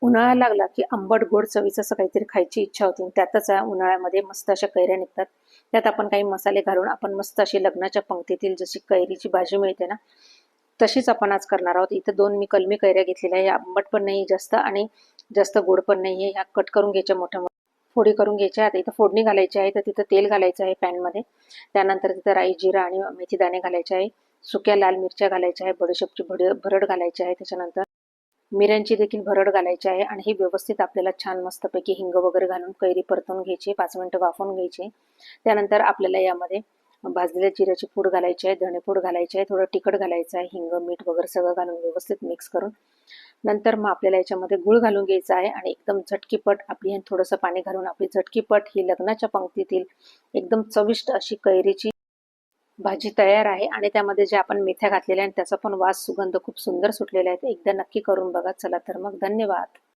उन्हाळा लागला की आंबट गोड चवीचं असं काहीतरी खायची इच्छा होती. त्यातच उन्हाळ्यामध्ये मस्त अशा कैऱ्या निघतात. त्यात आपण काही मसाले घालून आपण मस्त अशी लग्नाच्या पंक्तीतील जशी कैरीची भाजी मिळते ना, तशीच आपण आज करणार आहोत. इथं 2 मी कलमी कैऱ्या घेतलेल्या आहे. आंबट पण नाही जास्त आणि जास्त गोड पण नाही आहे. ह्या कट करून घ्यायच्या मोठ्या मोठ्या, फोडी करून घ्यायच्या. आता इथं फोडणी घालायची आहे, तर तिथं तेल घालायचं आहे पॅनमध्ये. त्यानंतर तिथं राई, जिरा आणि मेथी दाणे घालायचे आहे. सुक्या लाल मिरच्या घालायच्या आहे. बडीशेपची भरड घालायची आहे. त्याच्यानंतर मिऱ्यांची देखील भरड घालायची आहे आणि हे व्यवस्थित आपल्याला छान मस्तपैकी हिंग वगैरे घालून कैरी परतून घ्यायची, 5 मिनिटं वाफवून घ्यायची. त्यानंतर आपल्याला यामध्ये भाजलेल्या जिऱ्याची पूड घालायची आहे, धणेपूड घालायची आहे, थोडं तिखट घालायचं आहे, हिंग, मीठ वगैरे सगळं घालून व्यवस्थित मिक्स करून नंतर मग आपल्याला याच्यामध्ये गूळ घालून घ्यायचा आहे आणि एकदम झटकीपट आपली थोडंसं पाणी घालून आपली झटकीपट ही लग्नाच्या पंक्तीतील एकदम चविष्ट अशी कैरीची भाजी तयार आहे. आणि त्यामध्ये जे आपण मेथ्या घातलेल्या आहेत त्याचा पण वास सुगंध खूप सुंदर सुटलेला आहे. एकदा नक्की करून बघा. चला तर मग धन्यवाद.